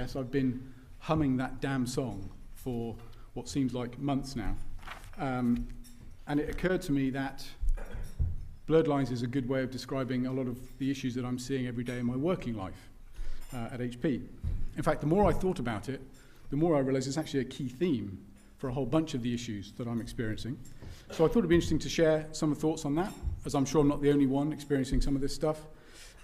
guess I've been humming that damn song for what seems like months now. And it occurred to me that blurred lines is a good way of describing a lot of the issues that I'm seeing every day in my working life at HP. In fact, the more I thought about it, the more I realized it's actually a key theme for a whole bunch of the issues that I'm experiencing. So I thought it'd be interesting to share some thoughts on that, as I'm sure I'm not the only one experiencing some of this stuff.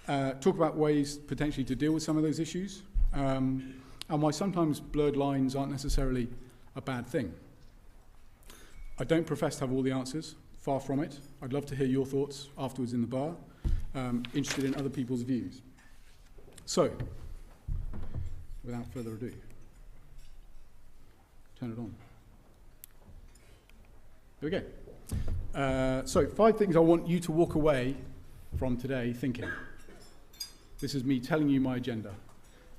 Talk about ways potentially to deal with some of those issues, and why sometimes blurred lines aren't necessarily a bad thing. I don't profess to have all the answers, far from it. I'd love to hear your thoughts afterwards in the bar, interested in other people's views. So, without further ado, turn it on. There we go. So, 5 things I want you to walk away from today thinking. This is me telling you my agenda.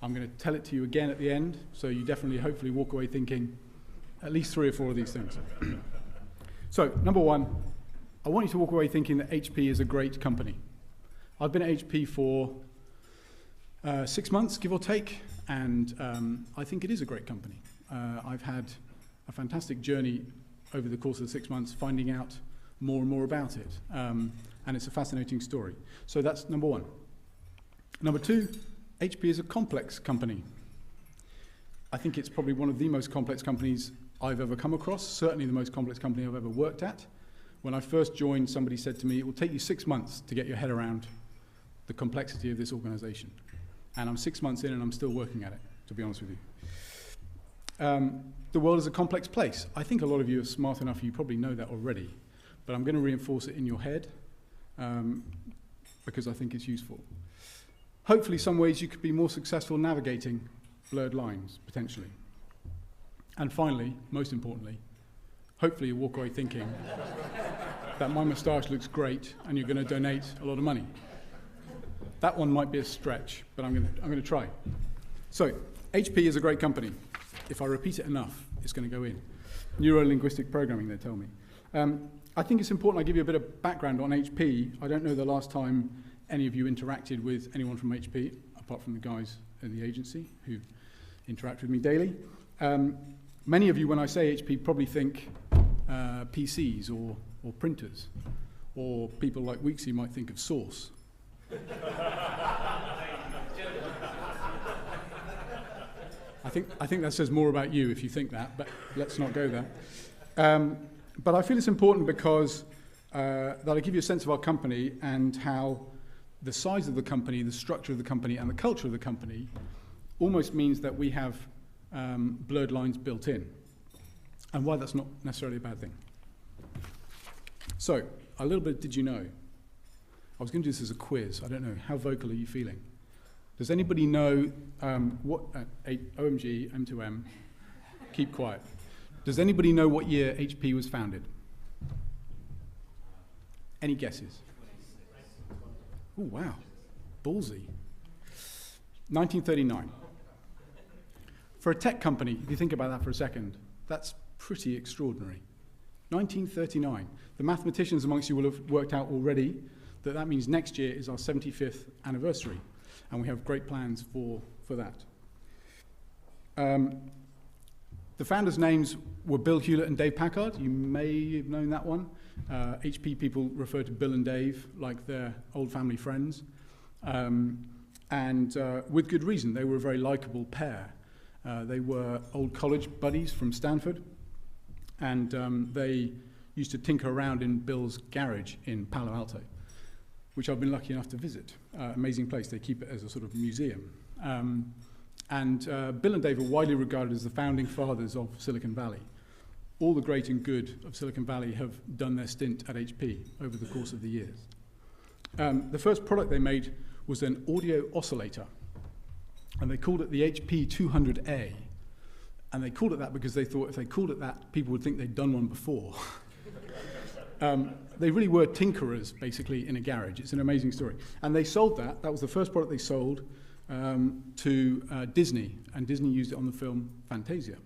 I'm going to tell it to you again at the end, so you definitely, hopefully, walk away thinking at least 3 or 4 of these things. So, number 1, I want you to walk away thinking that HP is a great company. I've been at HP for 6 months, give or take, and I think it is a great company. I've had a fantastic journey over the course of the 6 months, finding out more and more about it, and it's a fascinating story. So that's number 1. Number 2, HP is a complex company. I think it's probably one of the most complex companies I've ever come across, certainly the most complex company I've ever worked at. When I first joined, somebody said to me, it will take you 6 months to get your head around the complexity of this organization. And I'm 6 months in and I'm still working at it, to be honest with you. The world is a complex place. I think a lot of you are smart enough, you probably know that already, but I'm going to reinforce it in your head because I think it's useful. Hopefully, some ways you could be more successful navigating blurred lines, potentially. And finally, most importantly, hopefully you walk away thinking that my moustache looks great and you're going to donate a lot of money. That one might be a stretch, but I'm going to try. So, HP is a great company. If I repeat it enough, it's going to go in. Neuro-linguistic programming, they tell me. I think it's important I give you a bit of background on HP. I don't know the last time any of you interacted with anyone from HP, apart from the guys in the agency who interact with me daily. Many of you, when I say HP, probably think PCs or printers, or people like Weeksy might think of Source. I think that says more about you if you think that, but let's not go there. But I feel it's important because that I give you a sense of our company and how the size of the company, the structure of the company, and the culture of the company almost means that we have blurred lines built in, and why that's not necessarily a bad thing. So, a little bit did you know? I was going to do this as a quiz. I don't know. How vocal are you feeling? Does anybody know what... OMG, M2M, keep quiet. Does anybody know what year HP was founded? Any guesses? Oh, wow. Ballsy. 1939. For a tech company, if you think about that for a second, that's pretty extraordinary. 1939. The mathematicians amongst you will have worked out already that that means next year is our 75th anniversary, and we have great plans for that. The founders' names were Bill Hewlett and Dave Packard. You may have known that one. HP people refer to Bill and Dave like they're old family friends, and with good reason. They were a very likable pair. They were old college buddies from Stanford, and they used to tinker around in Bill's garage in Palo Alto, which I've been lucky enough to visit. Amazing place. They keep it as a sort of museum. Bill and Dave are widely regarded as the founding fathers of Silicon Valley. All the great and good of Silicon Valley have done their stint at HP over the course of the years. The first product they made was an audio oscillator, and they called it the HP 200A. And they called it that because they thought if they called it that, people would think they'd done one before. They really were tinkerers, basically, in a garage. It's an amazing story. And they sold that. That was the first product they sold to Disney, and Disney used it on the film Fantasia.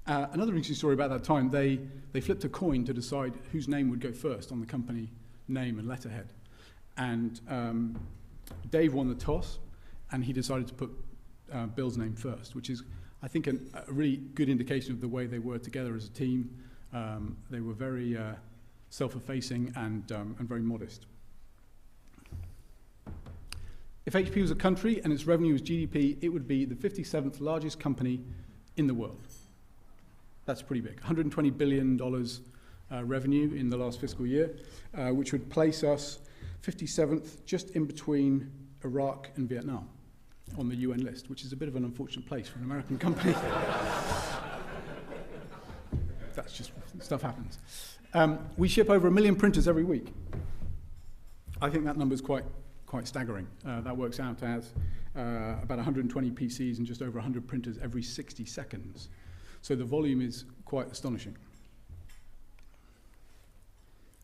Another interesting story about that time, they flipped a coin to decide whose name would go first on the company name and letterhead. And Dave won the toss, and he decided to put Bill's name first, which is, I think, a really good indication of the way they were together as a team. They were very self-effacing and very modest. If HP was a country and its revenue was GDP, it would be the 57th largest company in the world. That's pretty big. $120 billion revenue in the last fiscal year, which would place us 57th, just in between Iraq and Vietnam on the UN list, which is a bit of an unfortunate place for an American company. That's just, stuff happens. We ship over 1 million printers every week. I think that number's quite staggering. That works out as about 120 PCs and just over 100 printers every 60 seconds. So the volume is quite astonishing.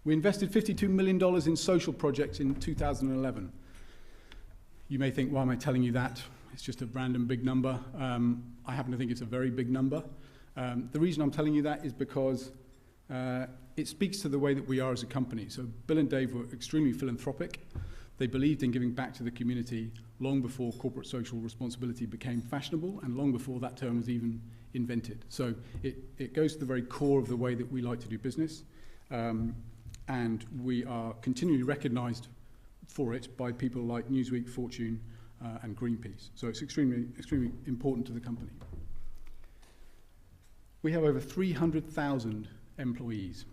We invested $52 million in social projects in 2011. You may think, why am I telling you that? It's just a random big number. I happen to think it's a very big number. The reason I'm telling you that is because it speaks to the way that we are as a company. So Bill and Dave were extremely philanthropic. They believed in giving back to the community long before corporate social responsibility became fashionable and long before that term was even invented. So it goes to the very core of the way that we like to do business. And we are continually recognized for it by people like Newsweek, Fortune, and Greenpeace. So it's extremely important to the company. We have over 300,000 employees.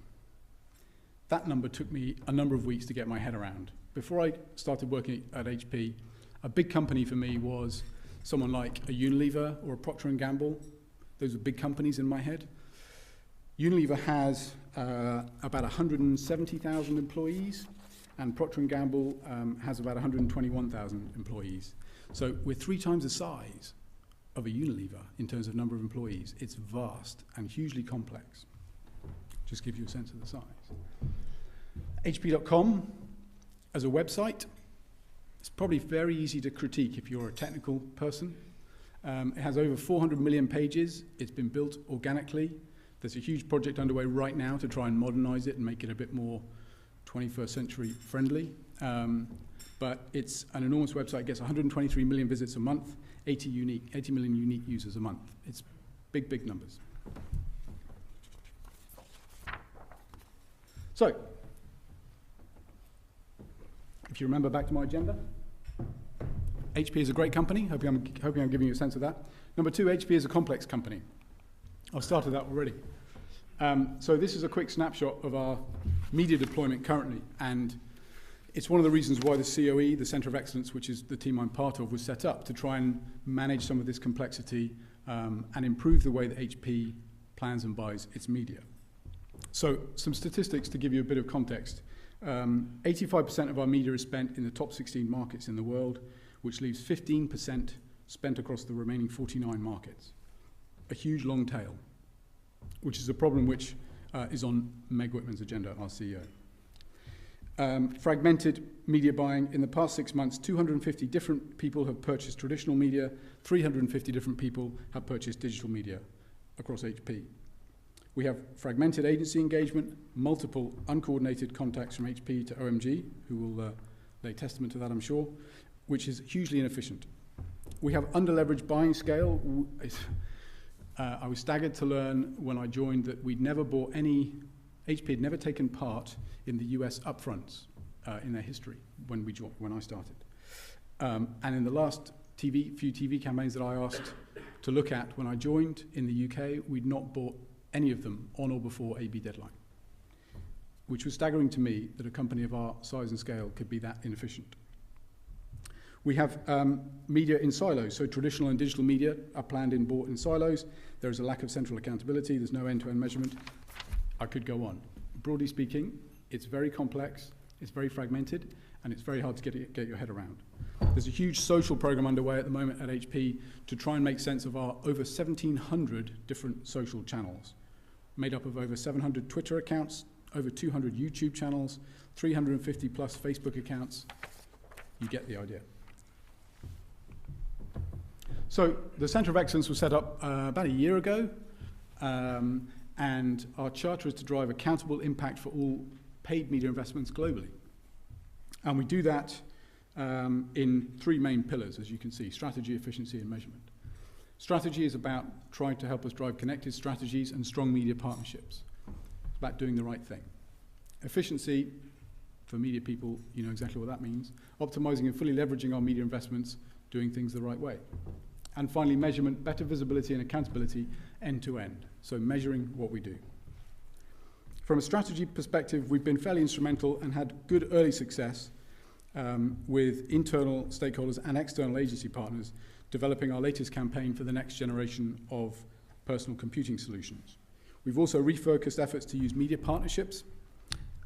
That number took me a number of weeks to get my head around. Before I started working at HP, a big company for me was someone like a Unilever or a Procter & Gamble. Those are big companies in my head. Unilever has about 170,000 employees, and Procter & Gamble has about 121,000 employees. So we're 3 times the size of a Unilever in terms of number of employees. It's vast and hugely complex. Just give you a sense of the size. HP.com as a website, it's probably very easy to critique if you're a technical person. It has over 400 million pages. It's been built organically. There's a huge project underway right now to try and modernize it and make it a bit more 21st century friendly. But it's an enormous website. It gets 123 million visits a month, 80 million unique users a month. It's big, big numbers. So, if you remember back to my agenda, HP is a great company. Hoping I'm giving you a sense of that. Number 2, HP is a complex company. I've started that already. So this is a quick snapshot of our media deployment currently, and it's one of the reasons why the COE, the Center of Excellence, which is the team I'm part of, was set up to try and manage some of this complexity and improve the way that HP plans and buys its media. So some statistics to give you a bit of context. 85% of our media is spent in the top 16 markets in the world, which leaves 15% spent across the remaining 49 markets. A huge long tail, which is a problem which is on Meg Whitman's agenda, our CEO. Fragmented media buying. In the past 6 months, 250 different people have purchased traditional media, 350 different people have purchased digital media across HP. We have fragmented agency engagement, multiple uncoordinated contacts from HP to OMG, who will lay testament to that, I'm sure, which is hugely inefficient. We have under-leveraged buying scale. I was staggered to learn when I joined that we'd never bought HP had never taken part in the US upfronts in their history when I started. And in the last few TV campaigns that I asked to look at when I joined in the UK, we'd not bought any of them on or before AB deadline, which was staggering to me that a company of our size and scale could be that inefficient. We have media in silos, so traditional and digital media are planned and bought in silos. There is a lack of central accountability. There's no end-to-end measurement. I could go on. Broadly speaking, it's very complex, it's very fragmented, and it's very hard to get your head around. There's a huge social program underway at the moment at HP to try and make sense of our over 1,700 different social channels, made up of over 700 Twitter accounts, over 200 YouTube channels, 350 plus Facebook accounts. You get the idea. So the Center of Excellence was set up about a year ago, and our charter is to drive accountable impact for all paid media investments globally. And we do that in three main pillars, as you can see: strategy, efficiency, and measurement. Strategy is about trying to help us drive connected strategies and strong media partnerships. It's about doing the right thing. Efficiency, for media people, you know exactly what that means: optimizing and fully leveraging our media investments, doing things the right way. And finally, measurement, better visibility and accountability end to end, so measuring what we do. From a strategy perspective, we've been fairly instrumental and had good early success with internal stakeholders and external agency partners developing our latest campaign for the next generation of personal computing solutions. We've also refocused efforts to use media partnerships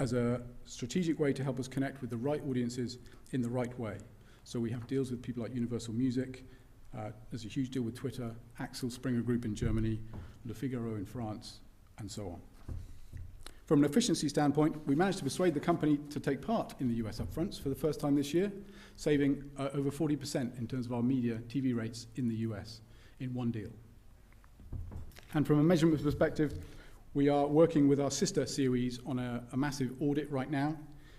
as a strategic way to help us connect with the right audiences in the right way. So we have deals with people like Universal Music, there's a huge deal with Twitter, Axel Springer Group in Germany, Le Figaro in France, and so on. From an efficiency standpoint, we managed to persuade the company to take part in the US upfronts for the first time this year, saving over 40% in terms of our media TV rates in the US in one deal. And from a measurement perspective, we are working with our sister COEs on a massive audit right now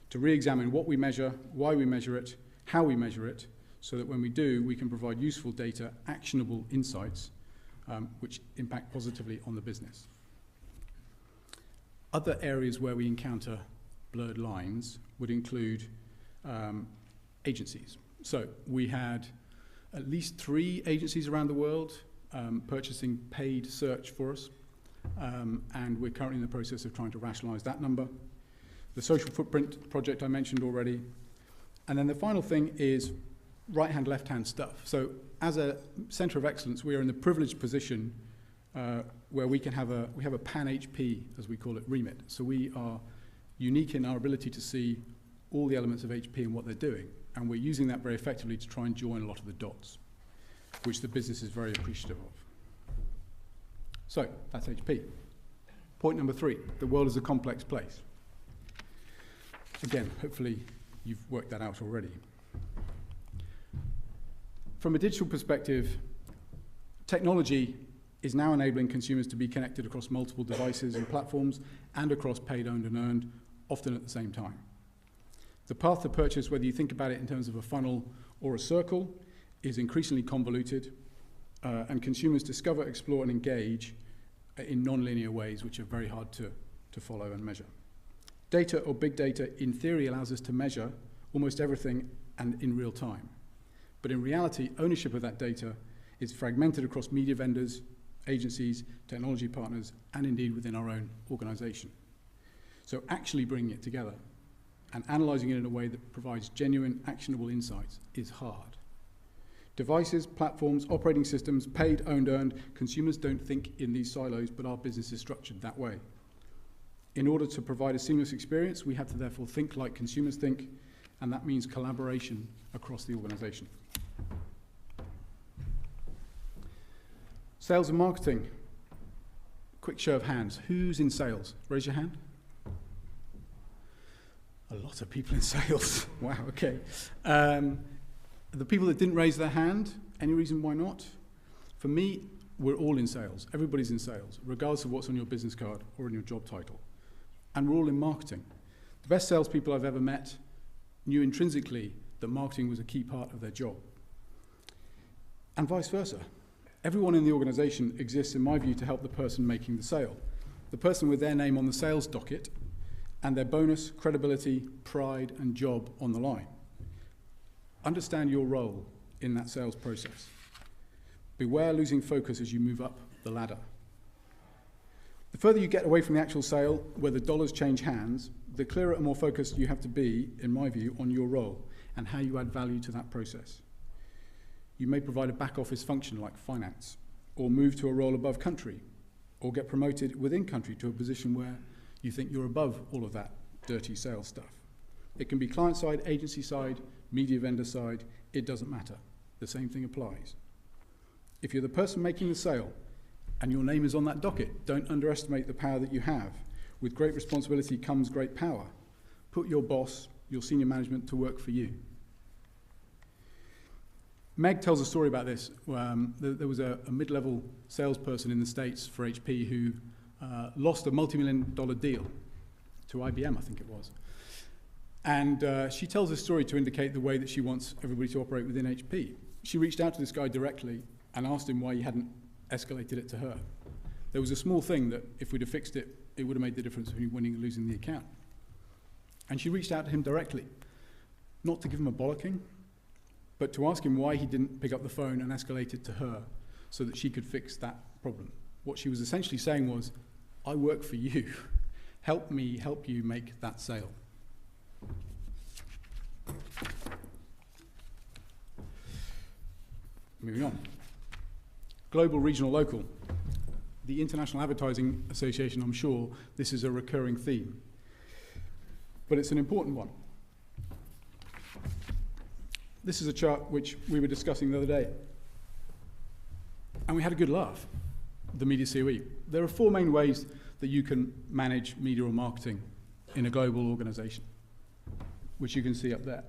to re-examine what we measure, why we measure it, how we measure it, so that when we do, we can provide useful data, actionable insights, which impact positively on the business. Other areas where we encounter blurred lines would include agencies. So we had at least 3 agencies around the world purchasing paid search for us, and we're currently in the process of trying to rationalize that number. The social footprint project I mentioned already. And then the final thing is right-hand, left-hand stuff. So as a center of excellence, we are in the privileged position where we have a pan-HP, as we call it, remit. So we are unique in our ability to see all the elements of HP and what they're doing. And we're using that very effectively to try and join a lot of the dots, which the business is very appreciative of. So that's HP. Point number 3, the world is a complex place. Again, hopefully you've worked that out already. From a digital perspective, technology is now enabling consumers to be connected across multiple devices and platforms and across paid, owned, and earned, often at the same time. The path to purchase, whether you think about it in terms of a funnel or a circle, is increasingly convoluted, and consumers discover, explore, and engage in non-linear ways, which are very hard to follow and measure. Data or big data, in theory, allows us to measure almost everything and in real time. But in reality, ownership of that data is fragmented across media vendors, agencies, technology partners, and indeed within our own organization. So actually bringing it together and analyzing it in a way that provides genuine, actionable insights is hard. Devices, platforms, operating systems, paid, owned, earned, consumers don't think in these silos, but our business is structured that way. In order to provide a seamless experience, we have to therefore think like consumers think, and that means collaboration across the organization. Sales and marketing. Quick show of hands. Who's in sales? Raise your hand. A lot of people in sales. Wow, okay. The people that didn't raise their hand, any reason why not? For me, we're all in sales. Everybody's in sales, regardless of what's on your business card or in your job title. And we're all in marketing. The best salespeople I've ever met knew intrinsically that marketing was a key part of their job. And vice versa. Everyone in the organization exists, in my view, to help the person making the sale. The person with their name on the sales docket and their bonus, credibility, pride, and job on the line. Understand your role in that sales process. Beware losing focus as you move up the ladder. The further you get away from the actual sale, where the dollars change hands, the clearer and more focused you have to be, in my view, on your role and how you add value to that process. You may provide a back office function like finance, or move to a role above country, or get promoted within country to a position where you think you're above all of that dirty sales stuff. It can be client side, agency side, media vendor side, it doesn't matter. The same thing applies. If you're the person making the sale and your name is on that docket, don't underestimate the power that you have. With great responsibility comes great power. Put your boss, your senior management to work for you. Meg tells a story about this. There was a mid-level salesperson in the States for HP who lost a multi-million-dollar deal to IBM, I think it was. And she tells a story to indicate the way that she wants everybody to operate within HP. She reached out to this guy directly and asked him why he hadn't escalated it to her. There was a small thing that if we'd have fixed it, it would have made the difference between winning and losing the account. And she reached out to him directly, not to give him a bollocking, but to ask him why he didn't pick up the phone and escalate it to her so that she could fix that problem. What she was essentially saying was, I work for you. Help me help you make that sale. Moving on. Global, regional, local. The International Advertising Association, I'm sure this is a recurring theme, but it's an important one. This is a chart which we were discussing the other day, and we had a good laugh, the media COE. There are 4 main ways that you can manage media or marketing in a global organization, which you can see up there.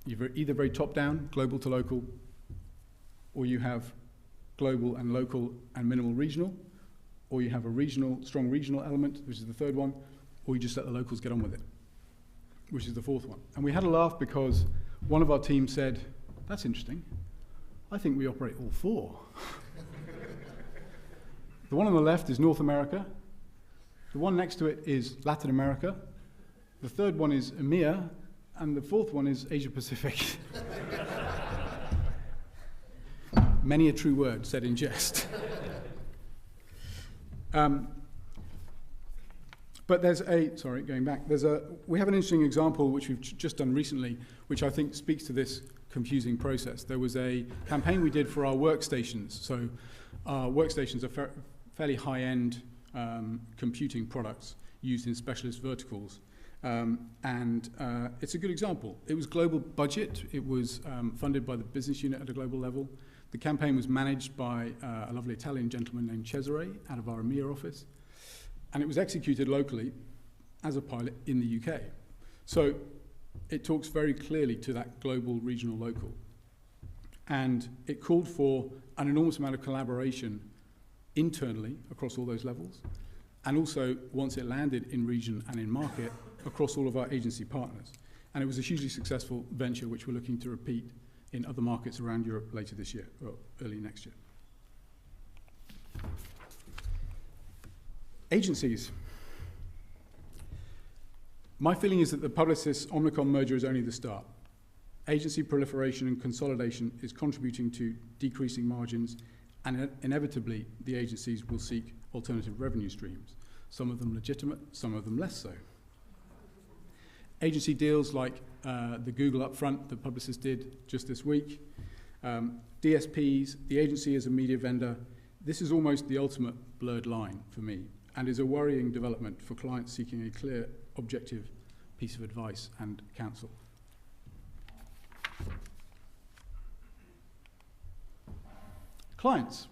You're either very top-down, global to local, or you have global and local and minimal regional, or you have a regional, strong regional element, which is the 3rd one, or you just let the locals get on with it, which is the 4th one. And we had a laugh because one of our team said, that's interesting. I think we operate all 4. The one on the left is North America. The one next to it is Latin America. The 3rd one is EMEA. And the 4th one is Asia Pacific. Many a true word said in jest. But there's we have an interesting example which we've just done recently, which I think speaks to this confusing process. There was a campaign we did for our workstations. So our workstations are fairly high-end computing products used in specialist verticals. It's a good example. It was global budget. It was funded by the business unit at a global level. The campaign was managed by a lovely Italian gentleman named Cesare out of our EMEA office. And it was executed locally as a pilot in the UK. So it talks very clearly to that global, regional, local. And it called for an enormous amount of collaboration internally across all those levels. And also, once it landed in region and in market, across all of our agency partners. And it was a hugely successful venture which we're looking to repeat in other markets around Europe later this year, or early next year. Agencies. My feeling is that the Publicis-Omnicom merger is only the start. Agency proliferation and consolidation is contributing to decreasing margins, and inevitably the agencies will seek alternative revenue streams, some of them legitimate, some of them less so. Agency deals like the Google upfront that Publicis did just this week, DSPs, the agency as a media vendor, this is almost the ultimate blurred line for me, and is a worrying development for clients seeking a clear, objective piece of advice and counsel. Clients.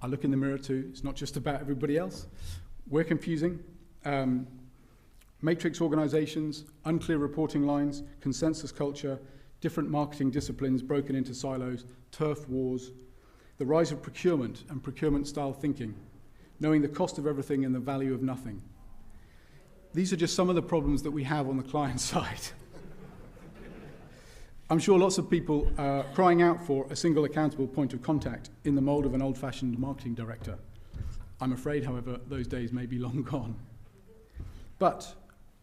I look in the mirror too. It's not just about everybody else. We're confusing. Matrix organizations, unclear reporting lines, consensus culture, different marketing disciplines broken into silos, turf wars, the rise of procurement and procurement-style thinking, knowing the cost of everything and the value of nothing. These are just some of the problems that we have on the client side. I'm sure lots of people are crying out for a single accountable point of contact in the mold of an old-fashioned marketing director. I'm afraid, however, those days may be long gone. But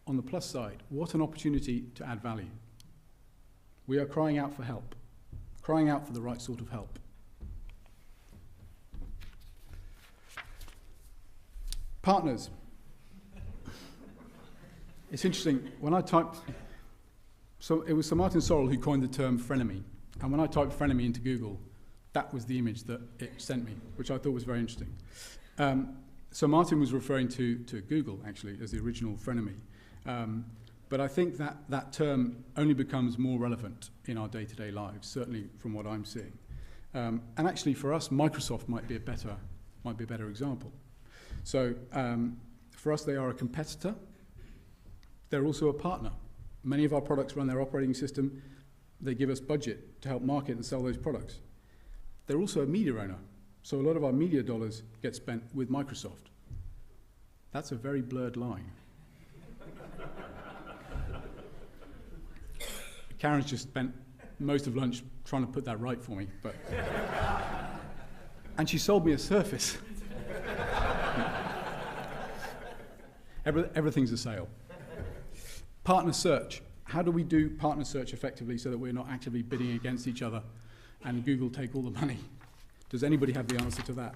on the plus side, what an opportunity to add value. We are crying out for help, crying out for the right sort of help. Partners. It's interesting, when I typed, so it was Sir Martin Sorrell who coined the term frenemy, and when I typed frenemy into Google, that was the image that it sent me, which I thought was very interesting. So Martin was referring to Google, actually, as the original frenemy. But I think that term only becomes more relevant in our day-to-day lives, certainly from what I'm seeing. And actually, for us, Microsoft might be a better example. So for us, they are a competitor. They're also a partner. Many of our products run their operating system. They give us budget to help market and sell those products. They're also a media owner. So a lot of our media dollars get spent with Microsoft. That's a very blurred line. Karen's just spent most of lunch trying to put that right for me. But and she sold me a Surface. Everything's a sale. Partner search. How do we do partner search effectively so that we're not actively bidding against each other and Google take all the money? Does anybody have the answer to that?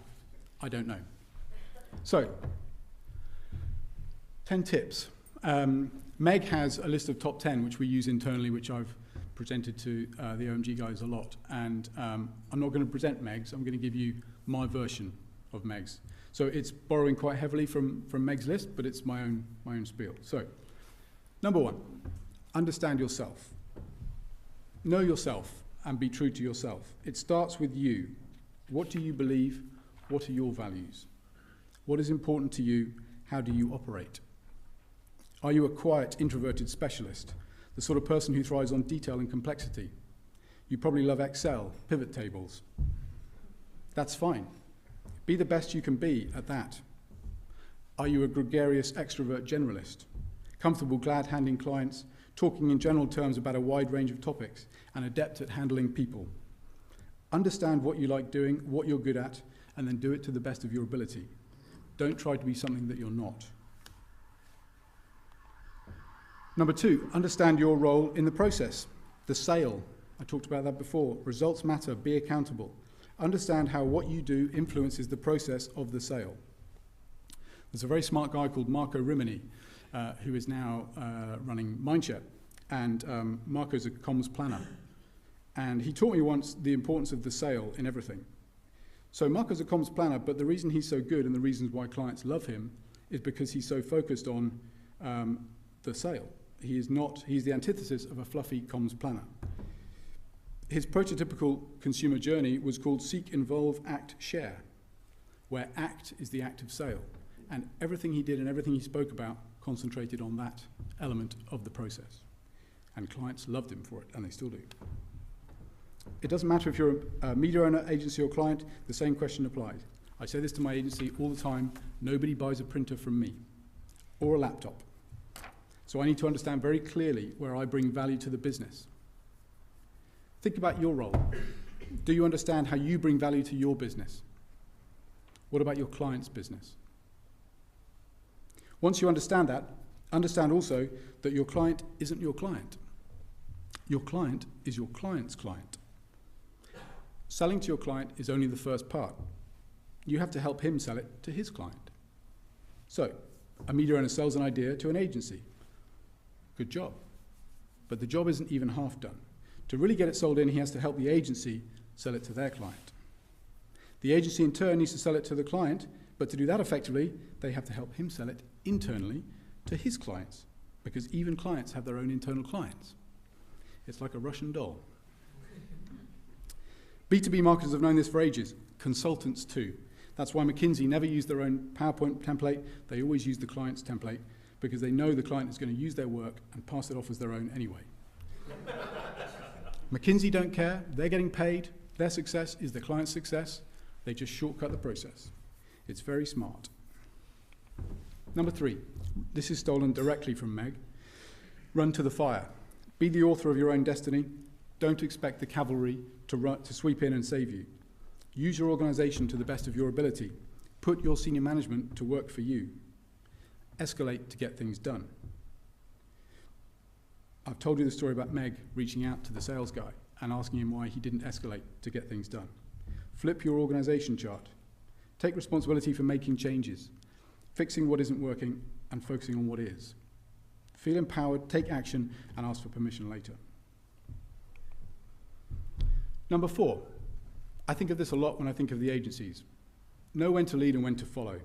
I don't know. So, 10 tips. Meg has a list of top 10, which we use internally, which I've presented to the OMG guys a lot. And I'm not going to present Meg's. I'm going to give you my version of Meg's. So it's borrowing quite heavily from Meg's list, but it's my own spiel. So, number 1, understand yourself. Know yourself and be true to yourself. It starts with you. What do you believe? What are your values? What is important to you? How do you operate? Are you a quiet, introverted specialist, the sort of person who thrives on detail and complexity? You probably love Excel, pivot tables. That's fine. Be the best you can be at that. Are you a gregarious extrovert generalist, comfortable glad-handing clients, talking in general terms about a wide range of topics, and adept at handling people? Understand what you like doing, what you're good at, and then do it to the best of your ability. Don't try to be something that you're not. Number 2, understand your role in the process. The sale. I talked about that before. Results matter. Be accountable. Understand how what you do influences the process of the sale. There's a very smart guy called Marco Rimini, who is now running Mindshare. And Marco's a comms planner. And he taught me once the importance of the sale in everything. So Marco's a comms planner, but the reason he's so good and the reasons why clients love him is because he's so focused on the sale. He's the antithesis of a fluffy comms planner. His prototypical consumer journey was called Seek, Involve, Act, Share, where act is the act of sale. And everything he did and everything he spoke about concentrated on that element of the process. And clients loved him for it, and they still do. It doesn't matter if you're a media owner, agency, or client, the same question applies. I say this to my agency all the time: nobody buys a printer from me, or a laptop. So I need to understand very clearly where I bring value to the business. Think about your role. Do you understand how you bring value to your business? What about your client's business? Once you understand that, understand also that your client isn't your client. Your client is your client's client. Selling to your client is only the first part. You have to help him sell it to his client. So, a media owner sells an idea to an agency. Good job. But the job isn't even half done. To really get it sold in, he has to help the agency sell it to their client. The agency in turn needs to sell it to the client, but to do that effectively, they have to help him sell it internally to his clients, because even clients have their own internal clients. It's like a Russian doll. B2B marketers have known this for ages, consultants too. That's why McKinsey never used their own PowerPoint template. They always use the client's template, because they know the client is going to use their work and pass it off as their own anyway. McKinsey don't care. They're getting paid. Their success is the client's success. They just shortcut the process. It's very smart. Number 3, this is stolen directly from Meg. Run to the fire. Be the author of your own destiny. Don't expect the cavalry to sweep in and save you. Use your organization to the best of your ability. Put your senior management to work for you. Escalate to get things done. I've told you the story about Meg reaching out to the sales guy and asking him why he didn't escalate to get things done. Flip your organization chart. Take responsibility for making changes, fixing what isn't working, and focusing on what is. Feel empowered, take action, and ask for permission later. Number 4, I think of this a lot when I think of the agencies. Know when to lead and when to follow.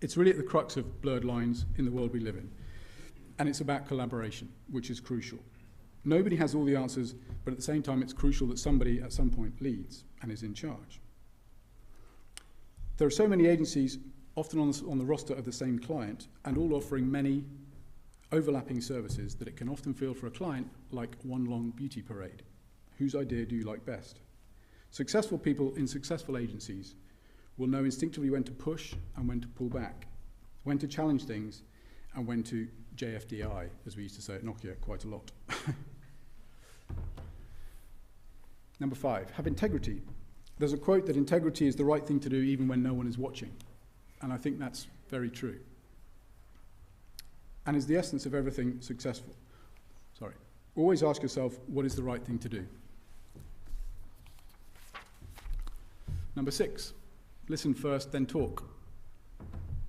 It's really at the crux of blurred lines in the world we live in. And it's about collaboration, which is crucial. Nobody has all the answers, but at the same time, it's crucial that somebody at some point leads and is in charge. There are so many agencies, often on the roster of the same client, and all offering many overlapping services that it can often feel for a client like one long beauty parade. Whose idea do you like best? Successful people in successful agencies will know instinctively when to push and when to pull back, when to challenge things, and when to JFDI, as we used to say at Nokia quite a lot. Number 5, have integrity. There's a quote that integrity is the right thing to do even when no one is watching. And I think that's very true. And is the essence of everything successful. Always ask yourself, what is the right thing to do? Number 6, listen first, then talk.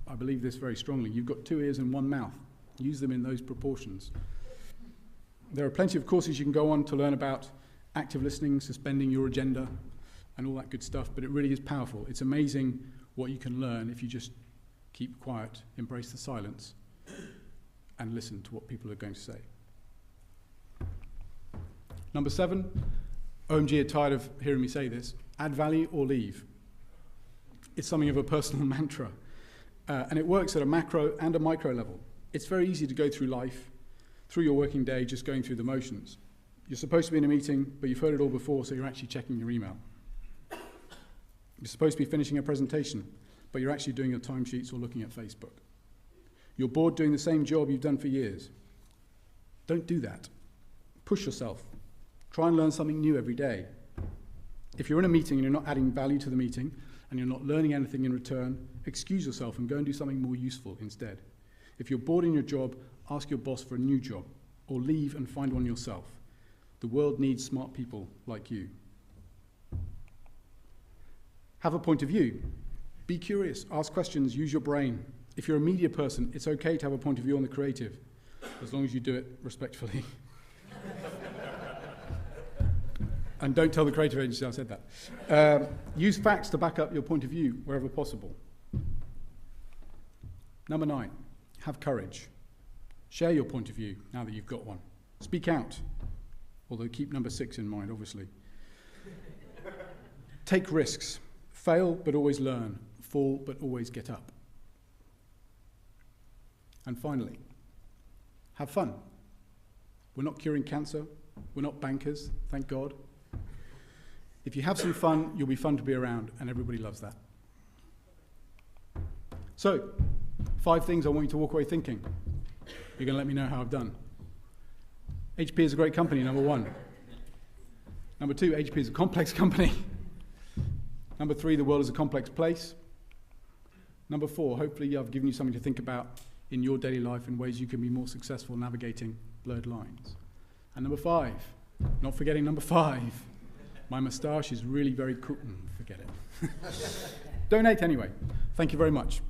I believe this very strongly. You've got 2 ears and 1 mouth. Use them in those proportions. There are plenty of courses you can go on to learn about active listening, suspending your agenda, and all that good stuff, but it really is powerful. It's amazing what you can learn if you just keep quiet, embrace the silence, and listen to what people are going to say. Number 7, OMG are tired of hearing me say this, add value or leave. It's something of a personal mantra, and it works at a macro and a micro level. It's very easy to go through life, through your working day, just going through the motions. You're supposed to be in a meeting, but you've heard it all before, so you're actually checking your email. You're supposed to be finishing a presentation, but you're actually doing your timesheets or looking at Facebook. You're bored doing the same job you've done for years. Don't do that. Push yourself. Try and learn something new every day. If you're in a meeting and you're not adding value to the meeting, and you're not learning anything in return, excuse yourself and go and do something more useful instead. If you're bored in your job, ask your boss for a new job, or leave and find one yourself. The world needs smart people like you. Have a point of view. Be curious, ask questions, use your brain. If you're a media person, it's okay to have a point of view on the creative, as long as you do it respectfully. And don't tell the creative agency I said that. Use facts to back up your point of view wherever possible. Number 9, have courage. Share your point of view now that you've got one. Speak out, although keep number 6 in mind, obviously. Take risks. Fail, but always learn. Fall, but always get up. And finally, have fun. We're not curing cancer. We're not bankers, thank God. If you have some fun, you'll be fun to be around, and everybody loves that. So, 5 things I want you to walk away thinking. You're going to let me know how I've done. HP is a great company, number 1. Number 2, HP is a complex company. Number 3, the world is a complex place. Number 4, hopefully I've given you something to think about in your daily life in ways you can be more successful navigating blurred lines. And number 5, not forgetting number 5, my moustache is really very cool. Forget it. Donate anyway. Thank you very much.